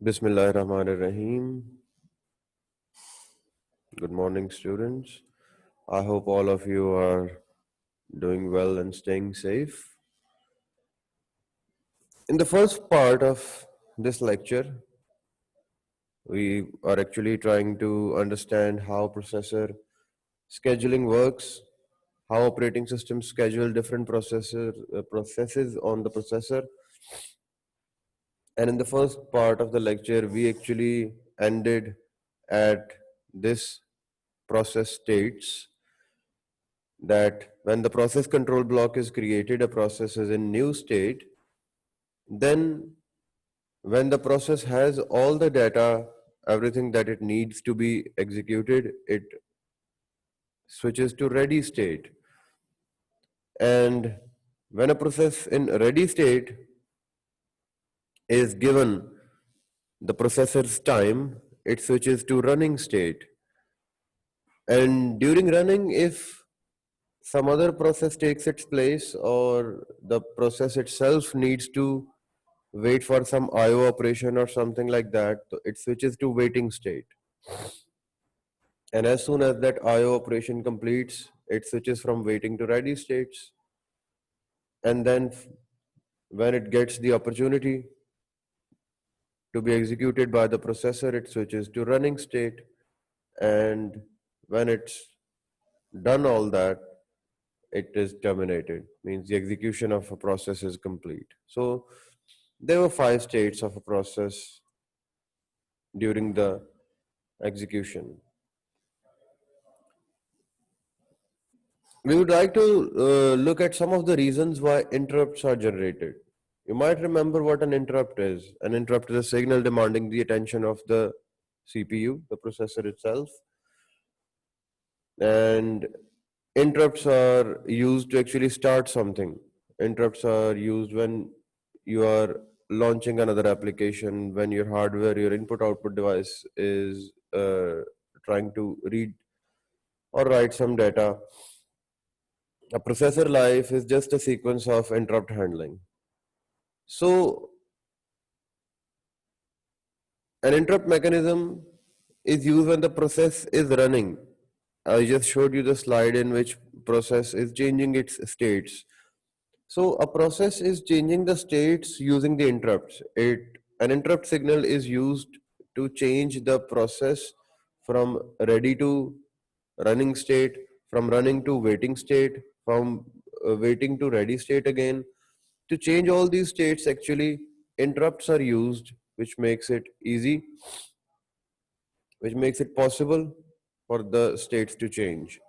Bismillahirrahmanirrahim. Good morning, students. I hope all of you are doing well and staying safe. In the first part of this lecture, we are actually trying to understand how processor scheduling works, how operating systems schedule different processes on the processor. And in the first part of the lecture, we actually ended at this process states that when the process control block is created, a process is in new state. Then when the process has all the data, everything that it needs to be executed, it switches to ready state. And when a process in ready state is given the processor's time, it switches to running state. And during running, if some other process takes its place or the process itself needs to wait for some IO operation or something like that, so it switches to waiting state. And as soon as that IO operation completes, it switches from waiting to ready states. And then when it gets the opportunity to be executed by the processor, it switches to running state. And when it's done all that, it is terminated, means the execution of a process is complete. So there were 5 states of a process during the execution. We would like to look at some of the reasons why interrupts are generated. You might remember what an interrupt is. An interrupt is a signal demanding the attention of the CPU, the processor itself. And interrupts are used to actually start something. Interrupts are used when you are launching another application, when your hardware, your input output device is trying to read or write some data. A processor life is just a sequence of interrupt handling. So, an interrupt mechanism is used when the process is running. I just showed you the slide in which process is changing its states. So, a process is changing the states using the interrupts. An interrupt signal is used to change the process from ready to running state, from running to waiting state, from waiting to ready state again. To change all these states, actually, interrupts are used, which makes it easy, which makes it possible for the states to change.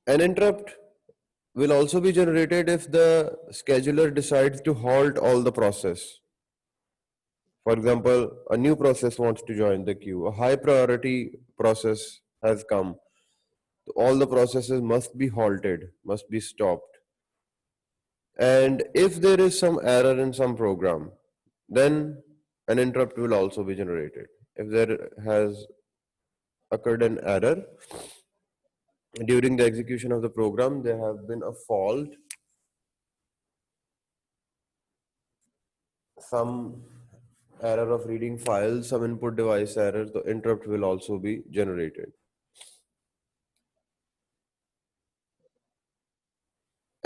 An interrupt will also be generated if the scheduler decides to halt all the process. For example, a new process wants to join the queue. A high priority process has come. All the processes must be halted, must be stopped. And if there is some error in some program, then an interrupt will also be generated. If there has occurred an error during the execution of the program, there have been a fault, some error of reading files, some input device error, the interrupt will also be generated.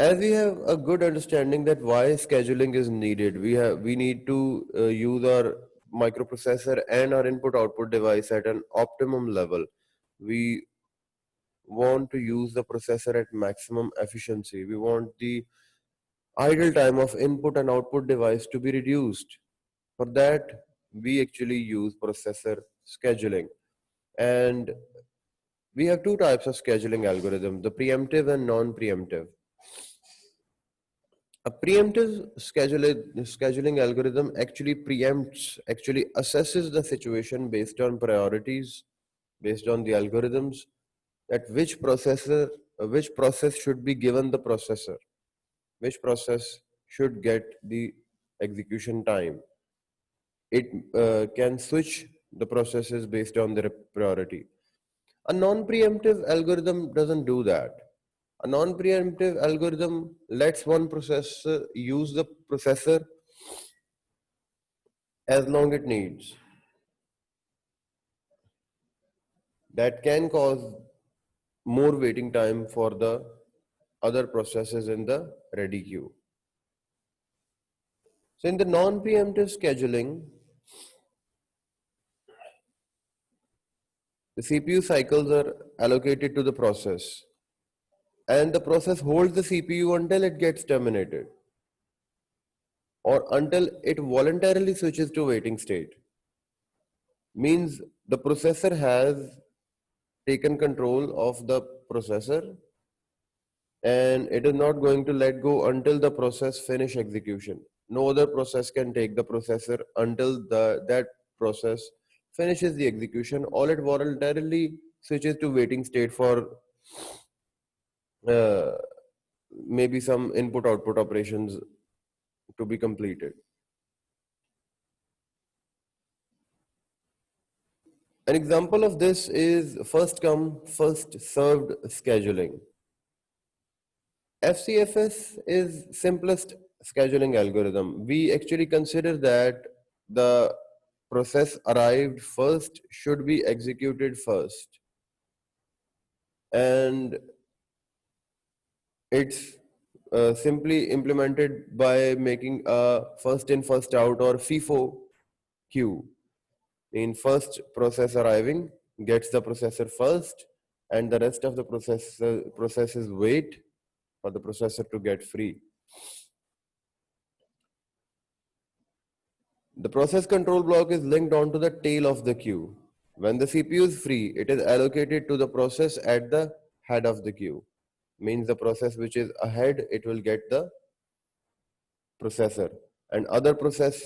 As we have a good understanding that why scheduling is needed, we need to use our microprocessor and our input output device at an optimum level. We want to use the processor at maximum efficiency. We want the idle time of input and output device to be reduced. For that, we actually use processor scheduling. And we have 2 types of scheduling algorithm, the preemptive and non-preemptive. A preemptive scheduling algorithm actually preempts, actually assesses the situation based on priorities, based on the algorithms, that which process should be given the processor, which process should get the execution time. It can switch the processes based on their priority. A non-preemptive algorithm doesn't do that. A non-preemptive algorithm lets one processor use the processor as long it needs. That can cause more waiting time for the other processes in the ready queue. So in the non-preemptive scheduling, the CPU cycles are allocated to the process and the process holds the CPU until it gets terminated or until it voluntarily switches to waiting state. Means the processor has taken control of the processor and it is not going to let go until the process finish execution. No other process can take the processor until that process finishes the execution, or it voluntarily switches to waiting state for uh, maybe some input output operations to be completed. An example of this is first come, first served scheduling. FCFS is simplest scheduling algorithm. We actually consider that the process arrived first should be executed first. And it's simply implemented by making a first in, first out or FIFO queue. In first process arriving gets the processor first, and the rest of the processes wait for the processor to get free. The process control block is linked onto the tail of the queue. When the CPU is free, it is allocated to the process at the head of the queue. Means the process which is ahead, it will get the processor. And other process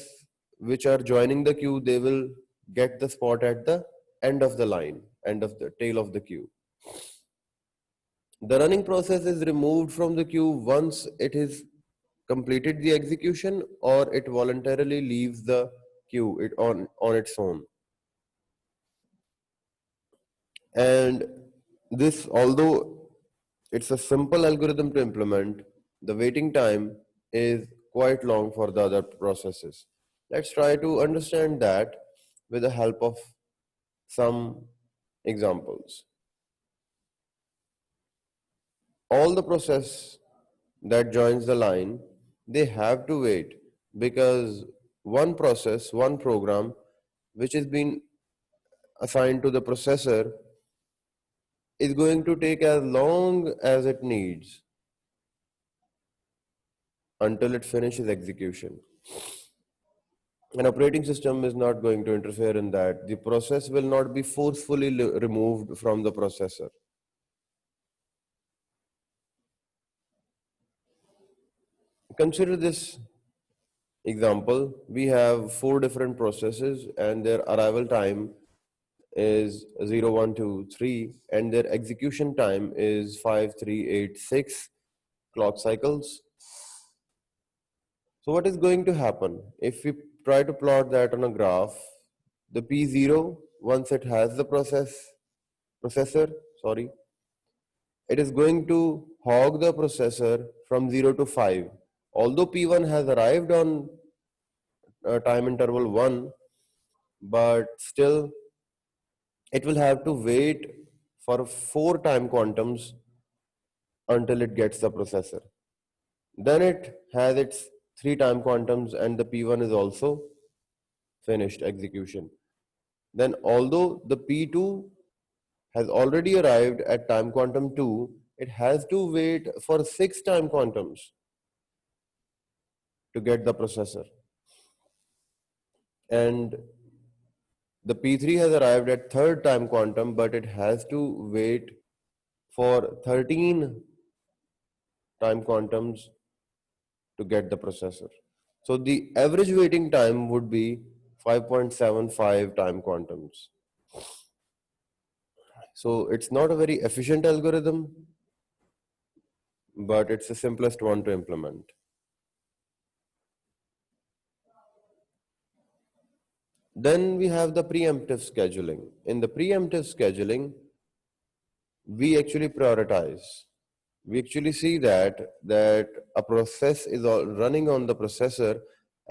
which are joining the queue, they will get the spot at the end of the line, end of the tail of the queue. The running process is removed from the queue once it is completed the execution or it voluntarily leaves the queue on its own. And this, although it's a simple algorithm to implement, the waiting time is quite long for the other processes. Let's try to understand that with the help of some examples. All the process that joins the line, they have to wait because one process, one program, which is being assigned to the processor is going to take as long as it needs until it finishes execution. An operating system is not going to interfere in that. The process will not be forcefully removed from the processor. Consider this example. We have 4 different processes and their arrival time is 0, 1, 2, 3, and their execution time is 5, 3, 8, 6 clock cycles. So what is going to happen? If we try to plot that on a graph, the P0, once it has the processor, it is going to hog the processor from 0 to 5. Although P1 has arrived on time interval 1, but still it will have to wait for 4 time quantums until it gets the processor. Then it has its 3 time quantums and the P1 is also finished execution. Then although the P2 has already arrived at time quantum 2, it has to wait for 6 time quantums to get the processor. And the P3 has arrived at third time quantum, but it has to wait for 13 time quantums to get the processor. So the average waiting time would be 5.75 time quantums. So it's not a very efficient algorithm, but it's the simplest one to implement. Then we have the preemptive scheduling. In the preemptive scheduling, we actually prioritize. We actually see that a process is running on the processor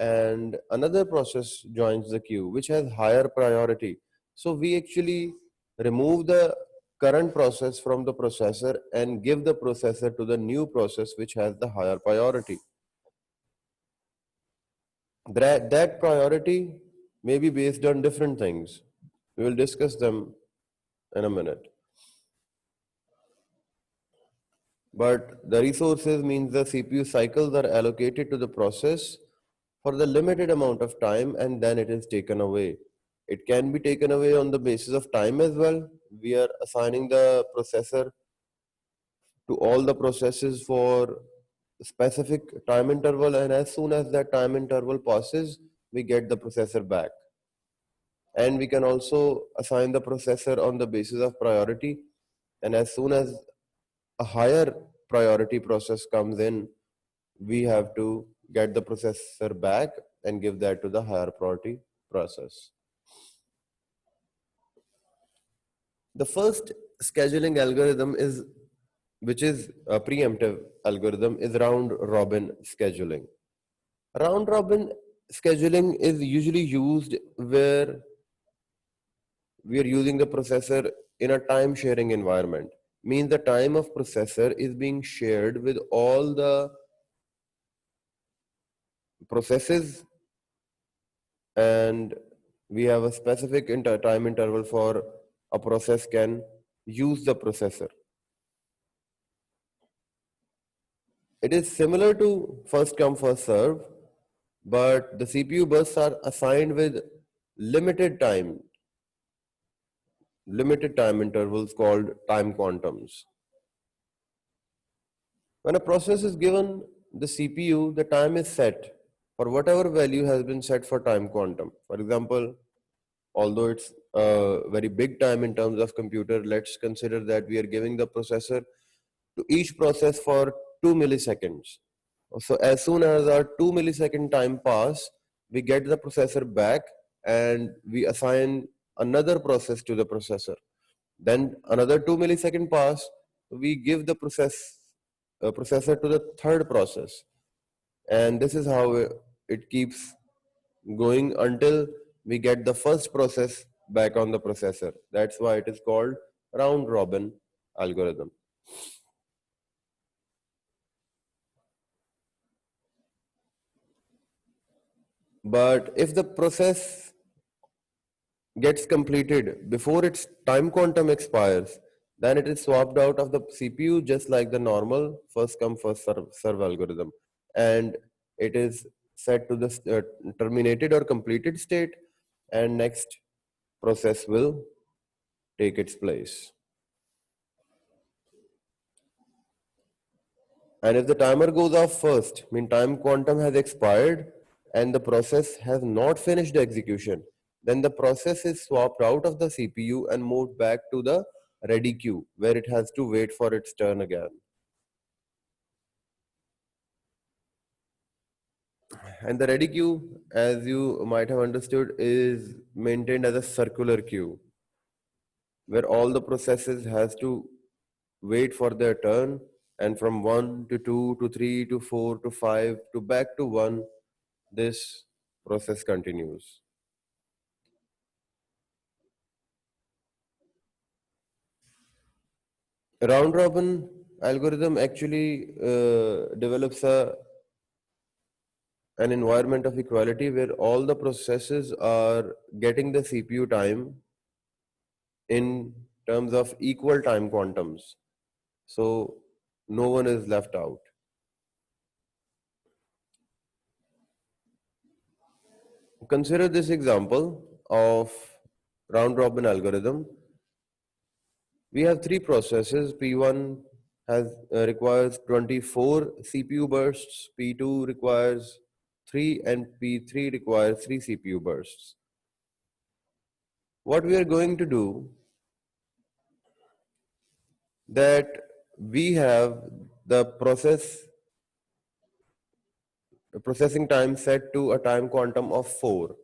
and another process joins the queue which has higher priority. So we actually remove the current process from the processor and give the processor to the new process which has the higher priority. That priority may be based on different things. We will discuss them in a minute. But the resources means the CPU cycles are allocated to the process for the limited amount of time and then it is taken away. It can be taken away on the basis of time as well. We are assigning the processor to all the processes for specific time interval, and as soon as that time interval passes, we get the processor back. And we can also assign the processor on the basis of priority, and as soon as a higher priority process comes in, we have to get the processor back and give that to the higher priority process. The first scheduling algorithm is, which is a preemptive algorithm, is round robin scheduling. Round robin scheduling is usually used where we are using the processor in a time sharing environment. Means the time of processor is being shared with all the processes, and we have a specific time interval for a process can use the processor. It is similar to first come first serve, but the CPU bursts are assigned with limited time limited time intervals called time quantums. When a process is given the CPU, the time is set for whatever value has been set for time quantum. For example, although it's a very big time in terms of computer, let's consider that we are giving the processor to each process for 2 milliseconds. So as soon as our 2 millisecond time pass, we get the processor back and we assign another process to the processor. Then another 2 millisecond pass, we give the processor to the third process. And this is how it keeps going until we get the first process back on the processor. That's why it is called round robin algorithm. But if the process gets completed before its time quantum expires, then it is swapped out of the CPU just like the normal first come first serve algorithm, and it is set to the terminated or completed state, and next process will take its place. And if the timer goes off first, mean time quantum has expired and the process has not finished the execution, then the process is swapped out of the CPU and moved back to the ready queue where it has to wait for its turn again. And the ready queue, as you might have understood, is maintained as a circular queue where all the processes has to wait for their turn, and from 1 to 2 to 3 to 4 to 5 to back to 1, this process continues. Round robin algorithm actually develops an environment of equality where all the processes are getting the CPU time in terms of equal time quantums. So no one is left out. Consider this example of round robin algorithm. We have three processes. P1 requires 24 CPU bursts, P2 requires 3, and P3 requires 3 CPU bursts. What we are going to do, that we have the processing time set to a time quantum of 4.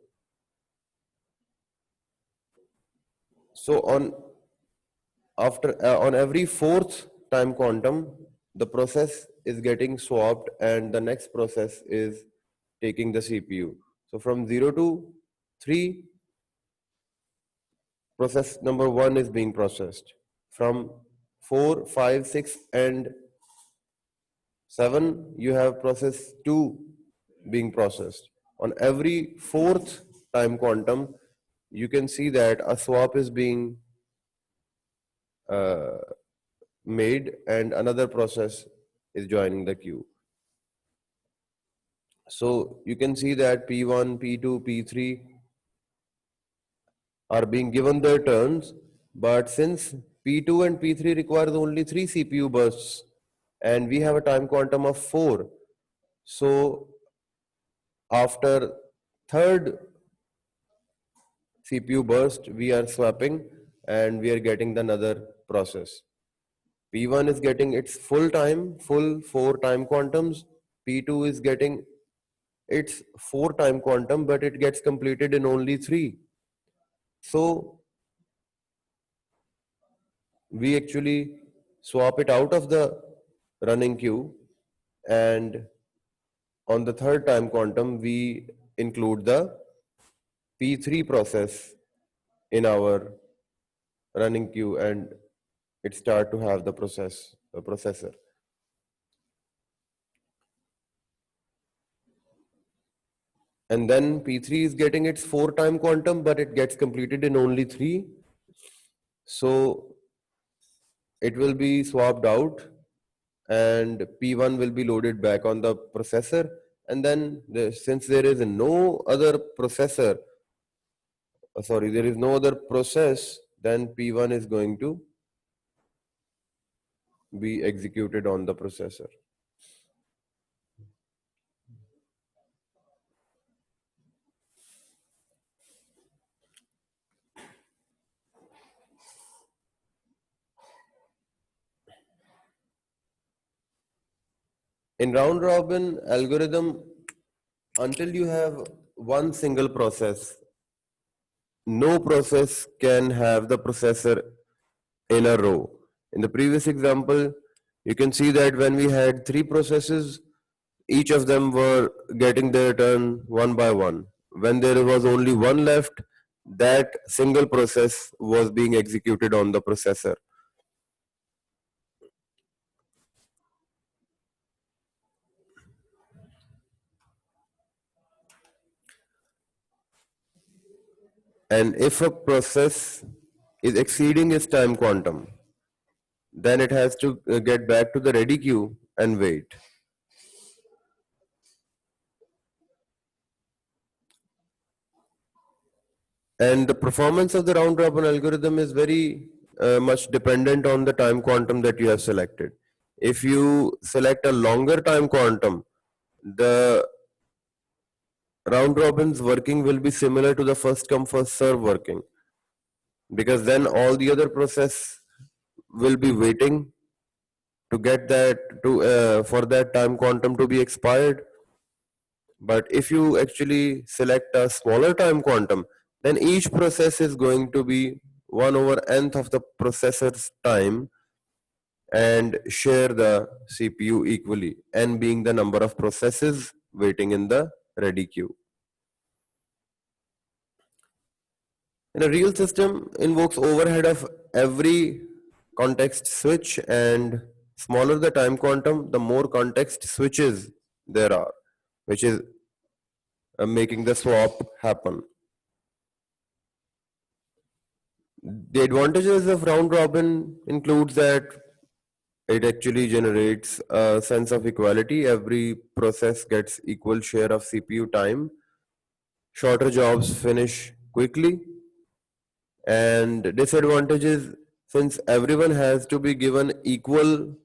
So on every fourth time quantum, the process is getting swapped and the next process is taking the CPU. So from 0 to 3, process number 1 is being processed. From 4, 5, 6 and 7, you have process 2 being processed. On every fourth time quantum, you can see that a swap is being uh, made and another process is joining the queue. So you can see that P1, P2, P3 are being given their turns, but since P2 and P3 requires only 3 CPU bursts and we have a time quantum of 4, so after third CPU burst, we are swapping and we are getting another process. P1 is getting its full 4 time quantums. P2 is getting its 4 time quantum, but it gets completed in only 3. So we actually swap it out of the running queue, and on the third time quantum, we include the P3 process in our running queue and it start to have the processor. And then P3 is getting its 4 time quantum, but it gets completed in only 3. So it will be swapped out and P1 will be loaded back on the processor. And then since there is no other processor, there is no other process, then P1 is going to be executed on the processor. In round robin algorithm, until you have one single process, no process can have the processor in a row. In the previous example, you can see that when we had 3 processes, each of them were getting their turn one by one. When there was only one left, that single process was being executed on the processor. And if a process is exceeding its time quantum, then it has to get back to the ready queue and wait. And the performance of the round robin algorithm is very much dependent on the time quantum that you have selected. If you select a longer time quantum, the round robin's working will be similar to the first come first serve working, because then all the other process will be waiting to get that to for that time quantum to be expired. But if you actually select a smaller time quantum, then each process is going to be 1 over nth of the processor's time and share the CPU equally, n being the number of processes waiting in the ready queue. In a real system, invokes overhead of every context switch, and smaller the time quantum, the more context switches there are, which is making the swap happen. The advantages of round robin includes that it actually generates a sense of equality. Every process gets equal share of CPU time. Shorter jobs finish quickly. And disadvantages, since everyone has to be given equal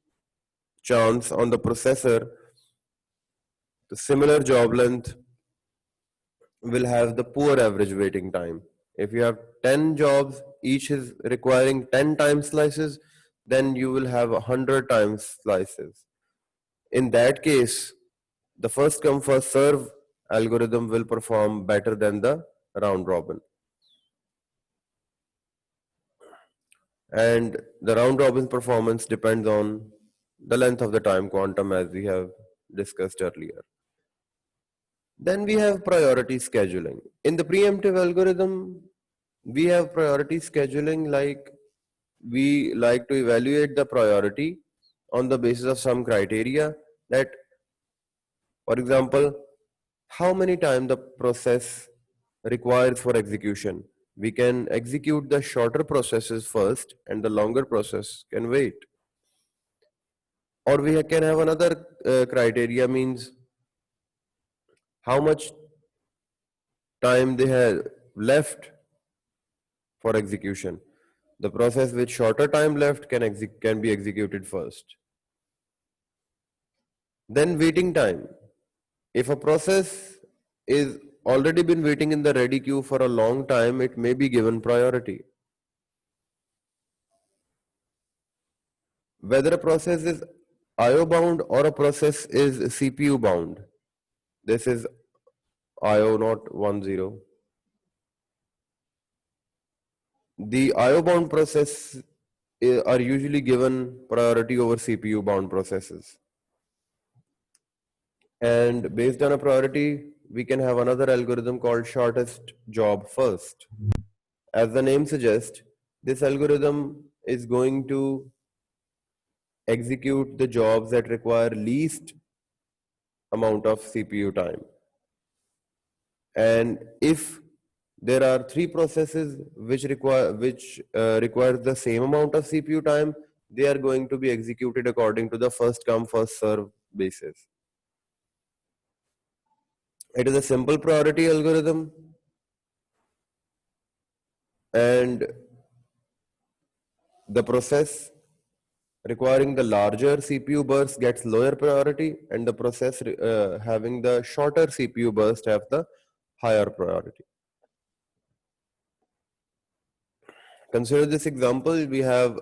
chance on the processor, the similar job length will have the poor average waiting time. If you have 10 jobs, each is requiring 10 time slices, then you will have 100 times slices. In that case, the first come first serve algorithm will perform better than the round robin. And the round robin performance depends on the length of the time quantum, as we have discussed earlier. Then we have priority scheduling. In the preemptive algorithm, we have priority scheduling, like we like to evaluate the priority on the basis of some criteria that, for example, how many time the process requires for execution. We can execute the shorter processes first and the longer process can wait. Or we can have another criteria, means how much time they have left for execution. The process with shorter time left can be executed first. Then waiting time. If a process is already been waiting in the ready queue for a long time, it may be given priority. Whether a process is IO bound or a process is CPU bound. This is IO not 10. The IO bound process are usually given priority over CPU bound processes. And based on a priority, we can have another algorithm called shortest job first. As the name suggests, this algorithm is going to execute the jobs that require least amount of CPU time. And if there are three processes which require the same amount of CPU time, they are going to be executed according to the first come first serve basis. It is a simple priority algorithm, and the process requiring the larger CPU burst gets lower priority, and the process having the shorter CPU burst have the higher priority. Consider this example. We have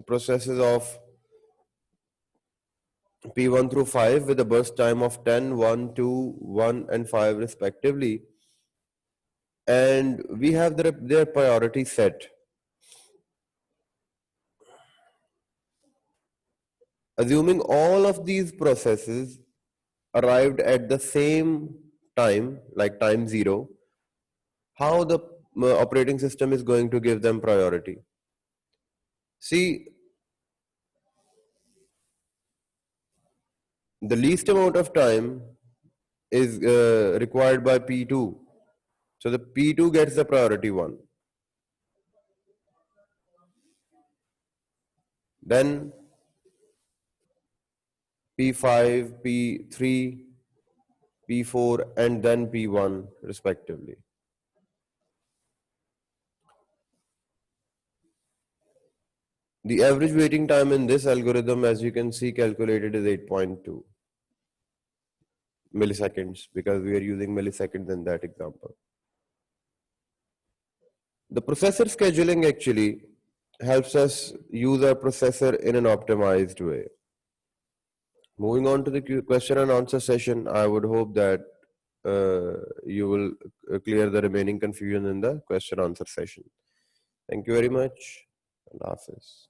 processes of P1 through 5 with a burst time of 10, 1, 2, 1 and 5 respectively. And we have their priority set. Assuming all of these processes arrived at the same time, like time 0, how the operating system is going to give them priority. See, the least amount of time is required by P2. So the P2 gets the priority 1. Then P5, P3, P4 and then P1 respectively. The average waiting time in this algorithm, as you can see, calculated is 8.2 milliseconds, because we are using milliseconds in that example. The processor scheduling actually helps us use our processor in an optimized way. Moving on to the question and answer session, I would hope that you will clear the remaining confusion in the question answer session. Thank you very much. Allah Hafiz.